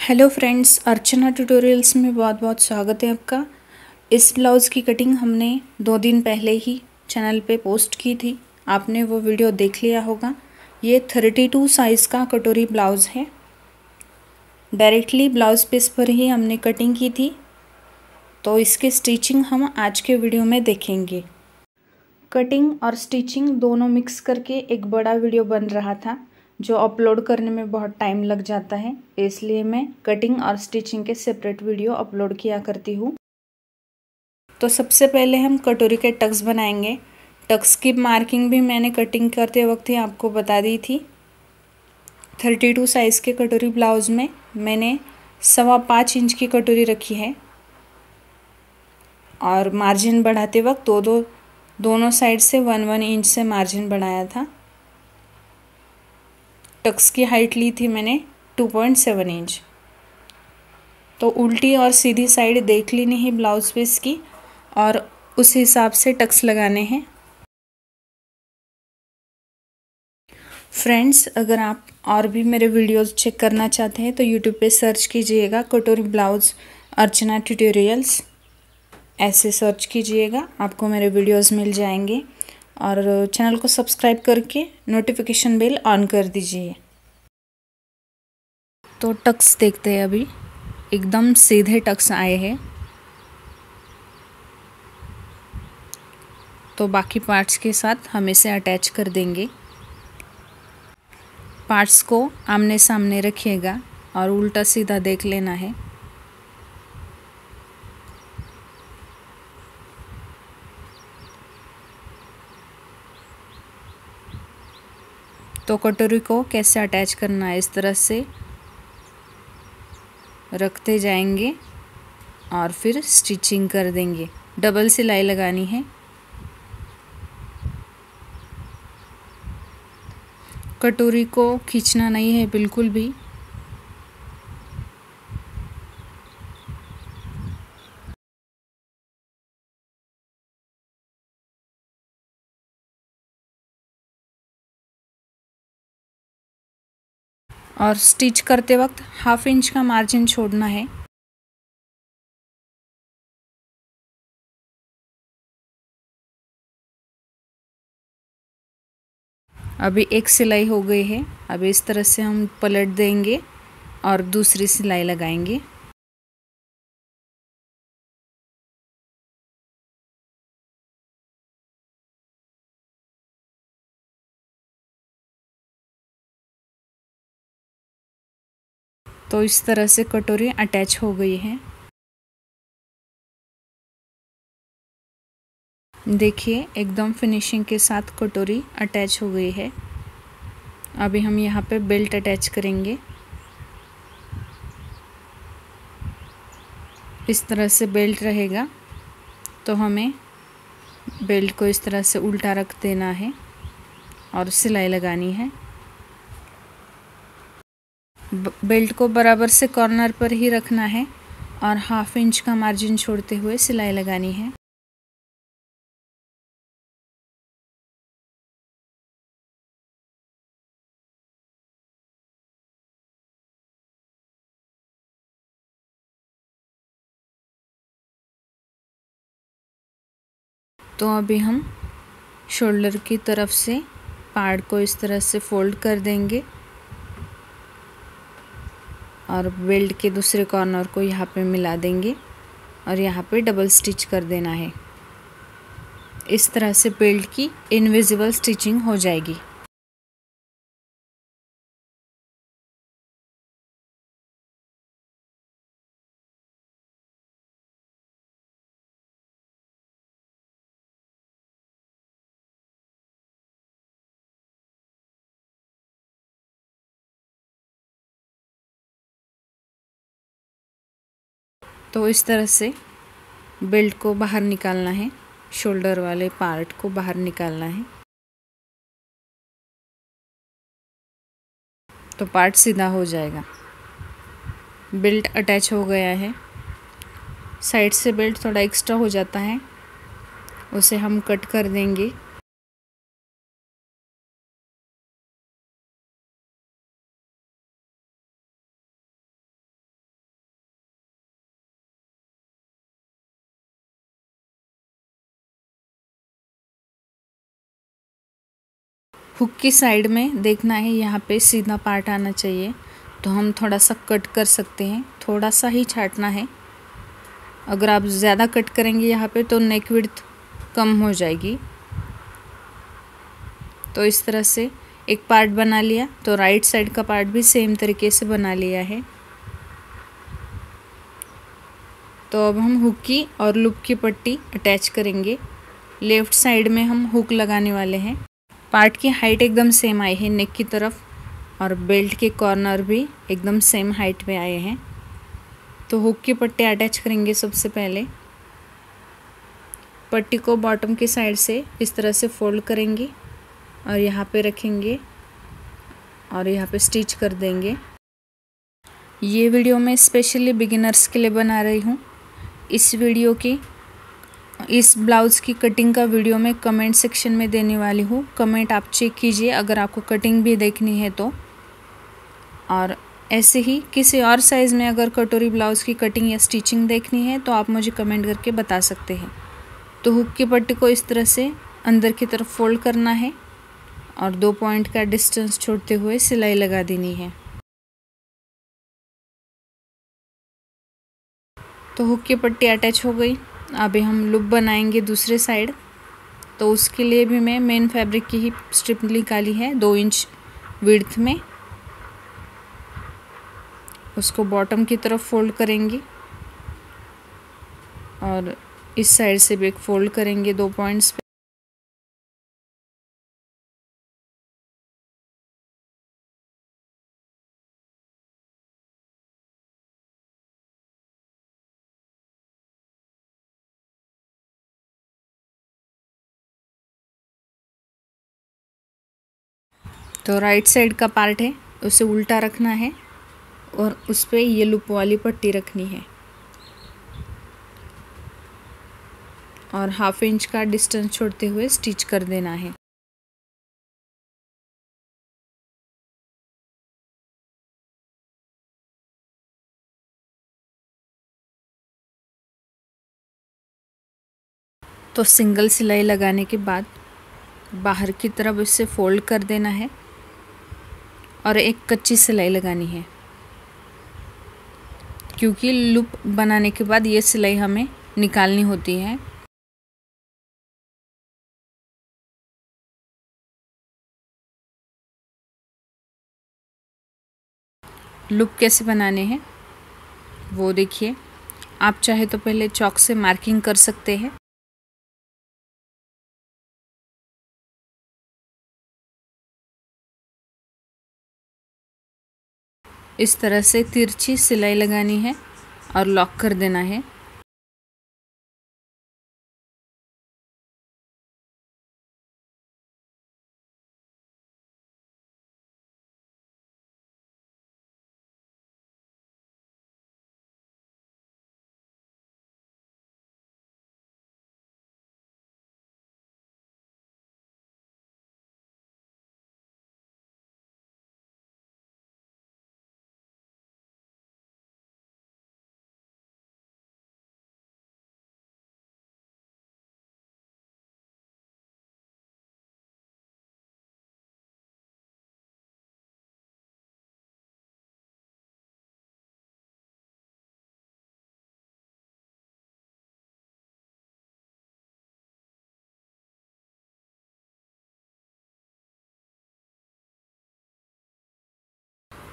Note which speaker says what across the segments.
Speaker 1: Hello friends, अर्चना tutorials में बहुत बहुत स्वागत है आपका। इस ब्लाउज़ की कटिंग हमने 2 दिन पहले ही चैनल पे पोस्ट की थी, आपने वो वीडियो देख लिया होगा। ये 32 साइज़ का कटोरी ब्लाउज़ है। डायरेक्टली ब्लाउज़ पीस पर ही हमने कटिंग की थी, तो इसकी स्टिचिंग हम आज के वीडियो में देखेंगे। कटिंग और स्टिचिंग दोनों मिक्स करके एक बड़ा वीडियो बन रहा था, जो अपलोड करने में बहुत टाइम लग जाता है, इसलिए मैं कटिंग और स्टिचिंग के सेपरेट वीडियो अपलोड किया करती हूँ। तो सबसे पहले हम कटोरी के टक्स बनाएंगे। टक्स की मार्किंग भी मैंने कटिंग करते वक्त ही आपको बता दी थी। 32 साइज़ के कटोरी ब्लाउज़ में मैंने 5.25 इंच की कटोरी रखी है और मार्जिन बढ़ाते वक्त दोनों साइड से 1-1 इंच से मार्जिन बढ़ाया था। टक्स की हाइट ली थी मैंने 2.7 इंच। तो उल्टी और सीधी साइड देख लेनी है ब्लाउज पीस की और उस हिसाब से टक्स लगाने हैं। फ्रेंड्स, अगर आप और भी मेरे वीडियोस चेक करना चाहते हैं तो यूट्यूब पे सर्च कीजिएगा कटोरी ब्लाउज अर्चना ट्यूटोरियल्स, ऐसे सर्च कीजिएगा, आपको मेरे वीडियोस मिल जाएंगे। और चैनल को सब्सक्राइब करके नोटिफिकेशन बेल ऑन कर दीजिए। तो टक्स देखते हैं, अभी एकदम सीधे टक्स आए हैं। तो बाकी पार्ट्स के साथ हम इसे अटैच कर देंगे। पार्ट्स को आमने सामने रखिएगा और उल्टा सीधा देख लेना है। तो कटोरी को कैसे अटैच करना है, इस तरह से रखते जाएंगे और फिर स्टिचिंग कर देंगे। डबल सिलाई लगानी है। कटोरी को खींचना नहीं है बिल्कुल भी। और स्टिच करते वक्त 1/2 इंच का मार्जिन छोड़ना है। अभी एक सिलाई हो गई है। अभी इस तरह से हम पलट देंगे और दूसरी सिलाई लगाएंगे। तो इस तरह से कटोरी अटैच हो गई है। देखिए, एकदम फिनिशिंग के साथ कटोरी अटैच हो गई है। अभी हम यहाँ पे बेल्ट अटैच करेंगे। इस तरह से बेल्ट रहेगा, तो हमें बेल्ट को इस तरह से उल्टा रख देना है और सिलाई लगानी है। बेल्ट को बराबर से कॉर्नर पर ही रखना है और 1/2 इंच का मार्जिन छोड़ते हुए सिलाई लगानी है। तो अभी हम शोल्डर की तरफ से पार्ट को इस तरह से फोल्ड कर देंगे और बेल्ट के दूसरे कॉर्नर को यहाँ पे मिला देंगे और यहाँ पे डबल स्टिच कर देना है। इस तरह से बेल्ट की इनविजिबल स्टिचिंग हो जाएगी। तो इस तरह से बेल्ट को बाहर निकालना है, शोल्डर वाले पार्ट को बाहर निकालना है। तो पार्ट सीधा हो जाएगा। बेल्ट अटैच हो गया है। साइड से बेल्ट थोड़ा एक्स्ट्रा हो जाता है, उसे हम कट कर देंगे। हुक की साइड में देखना है, यहाँ पे सीधा पार्ट आना चाहिए, तो हम थोड़ा सा कट कर सकते हैं, थोड़ा सा ही छाटना है। अगर आप ज़्यादा कट करेंगे यहाँ पे तो नेक विड्थ कम हो जाएगी। तो इस तरह से एक पार्ट बना लिया, तो राइट साइड का पार्ट भी सेम तरीके से बना लिया है। तो अब हम हुक की और लूप की पट्टी अटैच करेंगे। लेफ़्ट साइड में हम हुक लगाने वाले हैं। पार्ट की हाइट एकदम सेम आई है नेक की तरफ, और बेल्ट के कॉर्नर भी एकदम सेम हाइट में आए हैं। तो हुक की पट्टी अटैच करेंगे। सबसे पहले पट्टी को बॉटम की साइड से इस तरह से फोल्ड करेंगे और यहाँ पे रखेंगे और यहाँ पे स्टिच कर देंगे। ये वीडियो मैं स्पेशली बिगिनर्स के लिए बना रही हूँ। इस ब्लाउज़ की कटिंग का वीडियो मैं कमेंट सेक्शन में देने वाली हूँ। कमेंट आप चेक कीजिए अगर आपको कटिंग भी देखनी है तो। और ऐसे ही किसी और साइज़ में अगर कटोरी ब्लाउज़ की कटिंग या स्टिचिंग देखनी है तो आप मुझे कमेंट करके बता सकते हैं। तो हुक की पट्टी को इस तरह से अंदर की तरफ फोल्ड करना है और 2 पॉइंट का डिस्टेंस छोड़ते हुए सिलाई लगा देनी है। तो हुक की पट्टी अटैच हो गई। अभी हम लूप बनाएंगे दूसरे साइड। तो उसके लिए भी मैं मेन फैब्रिक की ही स्ट्रिप निकाली है 2 इंच विड्थ में। उसको बॉटम की तरफ फोल्ड करेंगे और इस साइड से भी एक फोल्ड करेंगे 2 पॉइंट्स पे। तो राइट साइड का पार्ट है उसे उल्टा रखना है और उस पर ये लूप वाली पट्टी रखनी है और 1/2 इंच का डिस्टेंस छोड़ते हुए स्टिच कर देना है। तो सिंगल सिलाई लगाने के बाद बाहर की तरफ इसे फोल्ड कर देना है और एक कच्ची सिलाई लगानी है, क्योंकि लूप बनाने के बाद ये सिलाई हमें निकालनी होती है। लूप कैसे बनाने हैं वो देखिए। आप चाहे तो पहले चॉक से मार्किंग कर सकते हैं। इस तरह से तिरछी सिलाई लगानी है और लॉक कर देना है।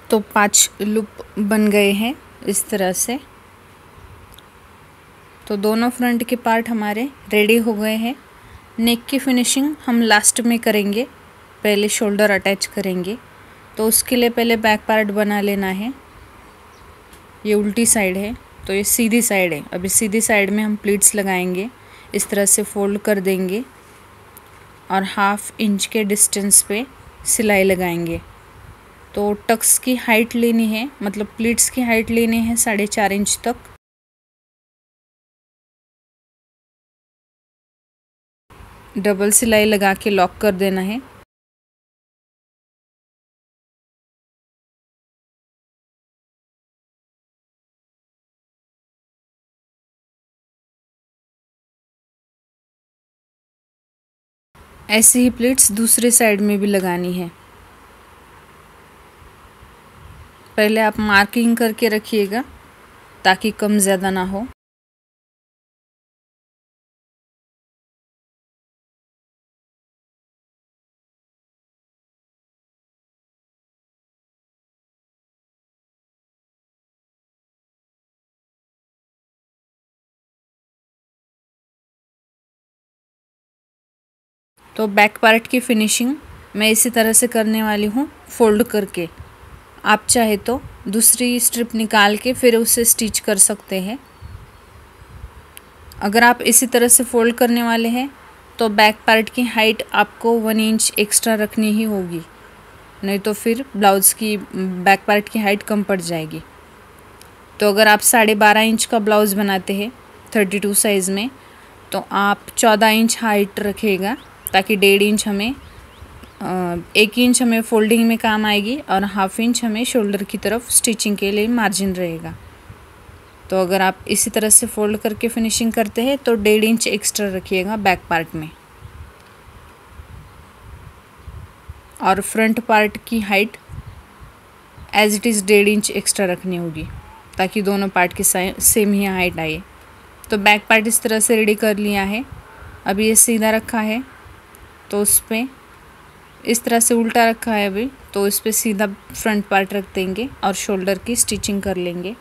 Speaker 1: तो 5 लूप बन गए हैं इस तरह से। तो दोनों फ्रंट के पार्ट हमारे रेडी हो गए हैं। नेक की फिनिशिंग हम लास्ट में करेंगे, पहले शोल्डर अटैच करेंगे। तो उसके लिए पहले बैक पार्ट बना लेना है। ये उल्टी साइड है तो ये सीधी साइड है। अभी सीधी साइड में हम प्लीट्स लगाएंगे, इस तरह से फोल्ड कर देंगे और 1/2 इंच के डिस्टेंस पे सिलाई लगाएंगे। तो टक्स की हाइट लेनी है, मतलब प्लीट्स की हाइट लेनी है 4.5 इंच तक। डबल सिलाई लगा के लॉक कर देना है। ऐसे ही प्लीट्स दूसरे साइड में भी लगानी है। पहले आप मार्किंग करके रखिएगा ताकि कम ज़्यादा ना हो। तो बैक पार्ट की फिनिशिंग मैं इसी तरह से करने वाली हूँ, फोल्ड करके। आप चाहे तो दूसरी स्ट्रिप निकाल के फिर उसे स्टिच कर सकते हैं। अगर आप इसी तरह से फोल्ड करने वाले हैं तो बैक पार्ट की हाइट आपको 1 इंच एक्स्ट्रा रखनी ही होगी, नहीं तो फिर ब्लाउज़ की बैक पार्ट की हाइट कम पड़ जाएगी। तो अगर आप 12.5 इंच का ब्लाउज़ बनाते हैं 32 साइज़ में, तो आप 14 इंच हाइट रखिएगा ताकि 1.5 इंच हमें 1 इंच हमें फोल्डिंग में काम आएगी और 1/2 इंच हमें शोल्डर की तरफ स्टिचिंग के लिए मार्जिन रहेगा। तो अगर आप इसी तरह से फोल्ड करके फिनिशिंग करते हैं तो 1.5 इंच एक्स्ट्रा रखिएगा बैक पार्ट में। और फ्रंट पार्ट की height as it is 1.5 inch extra रखनी होगी ताकि दोनों पार्ट की सेम ही हाइट आए। तो बैक पार्ट इस तरह से रेडी कर लिया है। अभी ये सीधा रखा है तो उस पर इस तरह से उल्टा रखा है अभी, तो इस पर सीधा फ्रंट पार्ट रख देंगे और शोल्डर की स्टिचिंग कर लेंगे।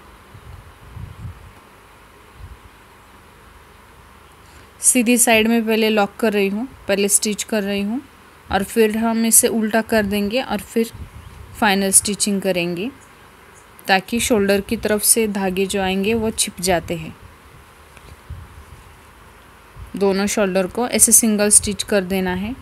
Speaker 1: सीधी साइड में पहले लॉक कर रही हूँ, पहले स्टिच कर रही हूँ और फिर हम इसे उल्टा कर देंगे और फिर फाइनल स्टिचिंग करेंगे ताकि शोल्डर की तरफ से धागे जो आएंगे वो छिप जाते हैं। दोनों शोल्डर को ऐसे सिंगल स्टिच कर देना है।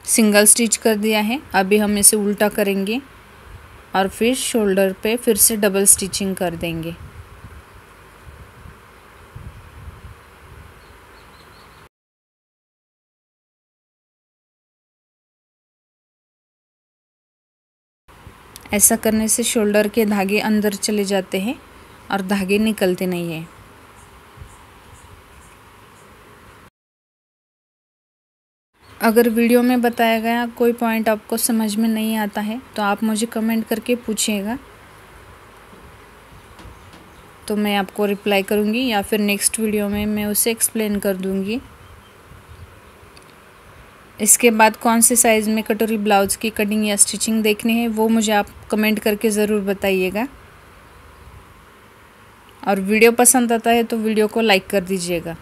Speaker 1: सिंगल स्टिच कर दिया है। अभी हम इसे उल्टा करेंगे और फिर शोल्डर पे फिर से डबल स्टिचिंग कर देंगे। ऐसा करने से शोल्डर के धागे अंदर चले जाते हैं और धागे निकलते नहीं हैं। अगर वीडियो में बताया गया कोई पॉइंट आपको समझ में नहीं आता है तो आप मुझे कमेंट करके पूछिएगा, तो मैं आपको रिप्लाई करूँगी या फिर नेक्स्ट वीडियो में मैं उसे एक्सप्लेन कर दूँगी। इसके बाद कौन से साइज़ में कटोरी ब्लाउज़ की कटिंग या स्टिचिंग देखनी है वो मुझे आप कमेंट करके ज़रूर बताइएगा। और वीडियो पसंद आता है तो वीडियो को लाइक कर दीजिएगा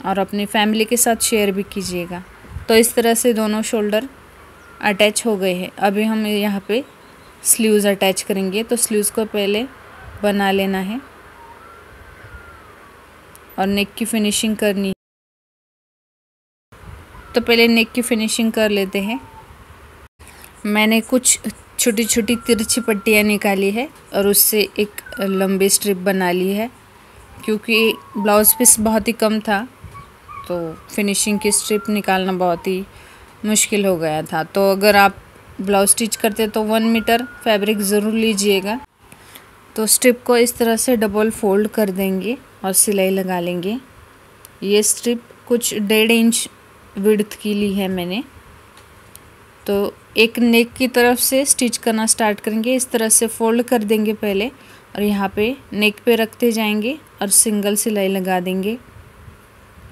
Speaker 1: और अपनी फैमिली के साथ शेयर भी कीजिएगा। तो इस तरह से दोनों शोल्डर अटैच हो गए हैं। अभी हम यहाँ पे स्लीव्स अटैच करेंगे, तो स्लीव्स को पहले बना लेना है और नेक की फिनिशिंग करनी है। तो पहले नेक की फिनिशिंग कर लेते हैं। मैंने कुछ छोटी छोटी तिरछी पट्टियाँ निकाली है और उससे एक लंबी स्ट्रिप बना ली है, क्योंकि ब्लाउज़ पीस बहुत ही कम था तो फिनिशिंग की स्ट्रिप निकालना बहुत ही मुश्किल हो गया था। तो अगर आप ब्लाउज स्टिच करते तो 1 मीटर फैब्रिक ज़रूर लीजिएगा। तो स्ट्रिप को इस तरह से डबल फोल्ड कर देंगे और सिलाई लगा लेंगे। ये स्ट्रिप कुछ 1.5 इंच विड्थ की ली है मैंने। तो एक नेक की तरफ से स्टिच करना स्टार्ट करेंगे। इस तरह से फोल्ड कर देंगे पहले और यहाँ पे नेक पे रखते जाएंगे और सिंगल सिलाई लगा देंगे।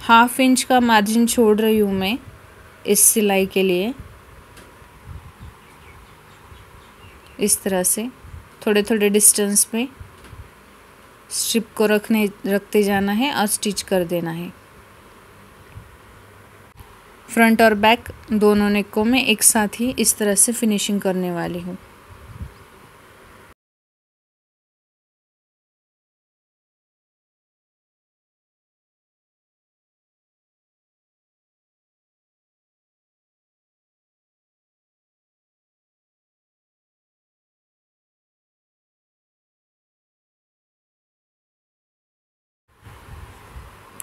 Speaker 1: 1/2 इंच का मार्जिन छोड़ रही हूँ मैं इस सिलाई के लिए। इस तरह से थोड़े थोड़े डिस्टेंस पे स्ट्रिप को रखते जाना है और स्टिच कर देना है। फ्रंट और बैक दोनों नेक को मैं एक साथ ही इस तरह से फिनिशिंग करने वाली हूँ।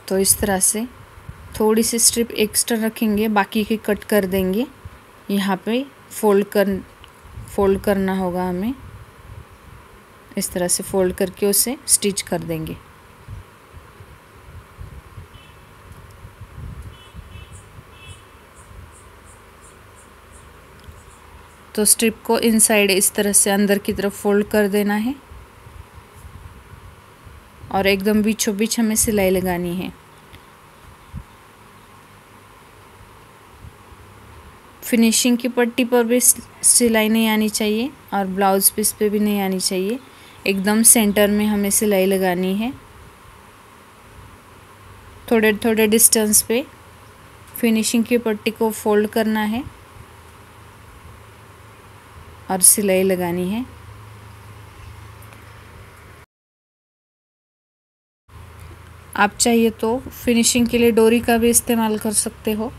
Speaker 1: तो इस तरह से थोड़ी सी स्ट्रिप एक्स्ट्रा रखेंगे, बाकी की कट कर देंगे। यहाँ पे फोल्ड फोल्ड करना होगा हमें। इस तरह से फोल्ड करके उसे स्टिच कर देंगे। तो स्ट्रिप को इनसाइड इस तरह से अंदर की तरफ फोल्ड कर देना है और एकदम बीचों बीच हमें सिलाई लगानी है। फिनिशिंग की पट्टी पर भी सिलाई नहीं आनी चाहिए और ब्लाउज पीस पे भी नहीं आनी चाहिए, एकदम सेंटर में हमें सिलाई लगानी है। थोड़े थोड़े डिस्टेंस पे फिनिशिंग की पट्टी को फोल्ड करना है और सिलाई लगानी है। आप चाहिए तो फिनिशिंग के लिए डोरी का भी इस्तेमाल कर सकते हो।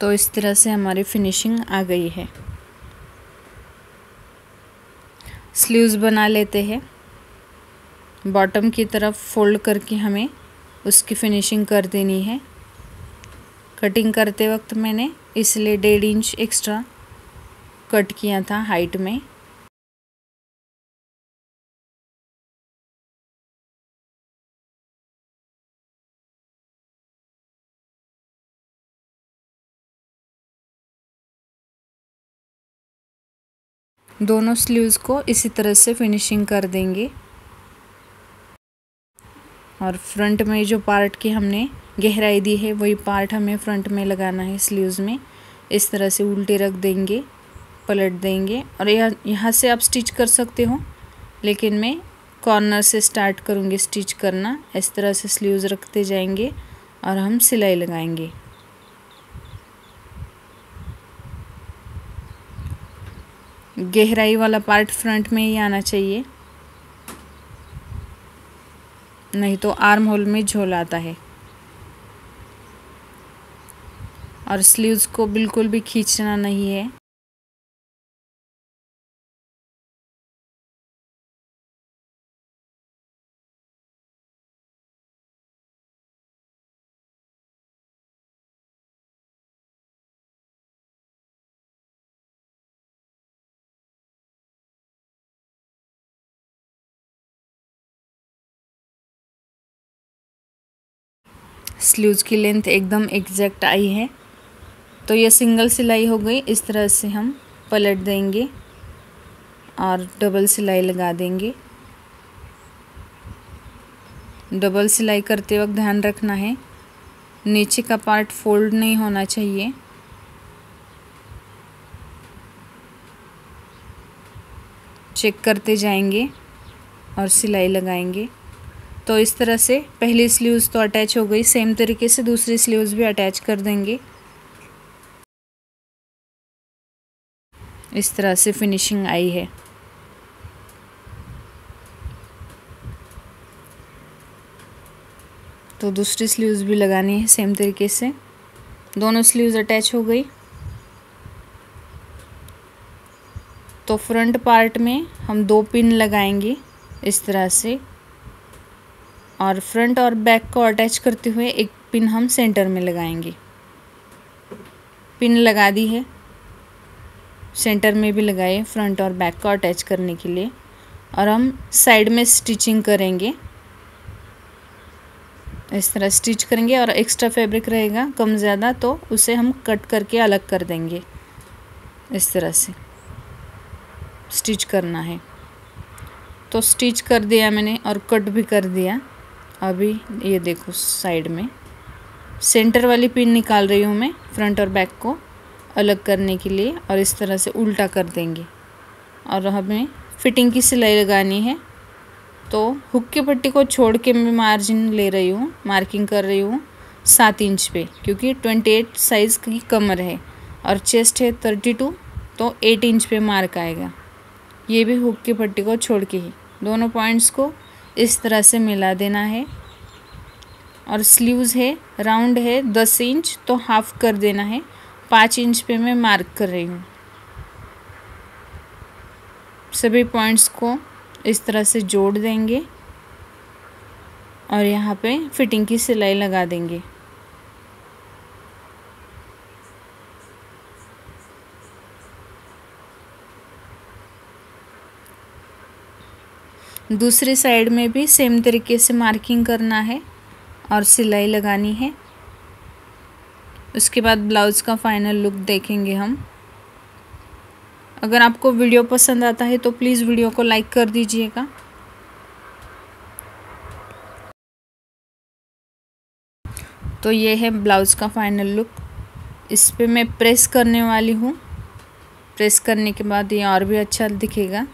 Speaker 1: तो इस तरह से हमारी फिनिशिंग आ गई है। स्लीव्स बना लेते हैं। बॉटम की तरफ फोल्ड करके हमें उसकी फिनिशिंग कर देनी है। कटिंग करते वक्त मैंने इसलिए 1.5 इंच एक्स्ट्रा कट किया था हाइट में। दोनों स्लीव्स को इसी तरह से फिनिशिंग कर देंगे और फ्रंट में जो पार्ट की हमने गहराई दी है वही पार्ट हमें फ्रंट में लगाना है स्लीव्स में। इस तरह से उल्टे रख देंगे, पलट देंगे और यहाँ से आप स्टिच कर सकते हो, लेकिन मैं कॉर्नर से स्टार्ट करूँगी स्टिच करना। इस तरह से स्लीव्स रखते जाएंगे और हम सिलाई लगाएंगे। गहराई वाला पार्ट फ्रंट में ही आना चाहिए, नहीं तो आर्म होल में झोल आता है। और स्लीव्स को बिल्कुल भी खींचना नहीं है। स्लीव्स की लेंथ एकदम एग्जैक्ट आई है। तो ये सिंगल सिलाई हो गई। इस तरह से हम पलट देंगे और डबल सिलाई लगा देंगे। डबल सिलाई करते वक्त ध्यान रखना है नीचे का पार्ट फोल्ड नहीं होना चाहिए। चेक करते जाएंगे और सिलाई लगाएंगे। तो इस तरह से पहली स्लीव्स तो अटैच हो गई, सेम तरीके से दूसरी स्लीव्स भी अटैच कर देंगे। इस तरह से फिनिशिंग आई है। तो दूसरी स्लीव्स भी लगानी है सेम तरीके से। दोनों स्लीव्स अटैच हो गई। तो फ्रंट पार्ट में हम 2 पिन लगाएंगे इस तरह से, और फ्रंट और बैक को अटैच करते हुए एक पिन हम सेंटर में लगाएंगे। पिन लगा दी है, सेंटर में भी लगाए फ्रंट और बैक को अटैच करने के लिए। और हम साइड में स्टिचिंग करेंगे, इस तरह स्टिच करेंगे। और एक्स्ट्रा फैब्रिक रहेगा कम ज़्यादा तो उसे हम कट करके अलग कर देंगे। इस तरह से स्टिच करना है। तो स्टिच कर दिया मैंने और कट भी कर दिया। अभी ये देखो साइड में सेंटर वाली पिन निकाल रही हूँ मैं फ्रंट और बैक को अलग करने के लिए, और इस तरह से उल्टा कर देंगे। और हमें फिटिंग की सिलाई लगानी है, तो हुक की पट्टी को छोड़ के मैं मार्जिन ले रही हूँ, मार्किंग कर रही हूँ 7 इंच पे, क्योंकि 28 साइज़ की कमर है और चेस्ट है 32, तो 8 इंच पे मार्क आएगा। ये भी हुक की पट्टी को छोड़ के ही दोनों पॉइंट्स को इस तरह से मिला देना है। और स्लीव्स है राउंड है 10 इंच, तो हाफ कर देना है। 5 इंच पे मैं मार्क कर रही हूँ। सभी पॉइंट्स को इस तरह से जोड़ देंगे और यहाँ पे फिटिंग की सिलाई लगा देंगे। दूसरी साइड में भी सेम तरीके से मार्किंग करना है और सिलाई लगानी है। उसके बाद ब्लाउज़ का फाइनल लुक देखेंगे हम। अगर आपको वीडियो पसंद आता है तो प्लीज़ वीडियो को लाइक कर दीजिएगा। तो ये है ब्लाउज़ का फाइनल लुक। इस पे मैं प्रेस करने वाली हूँ। प्रेस करने के बाद ये और भी अच्छा दिखेगा।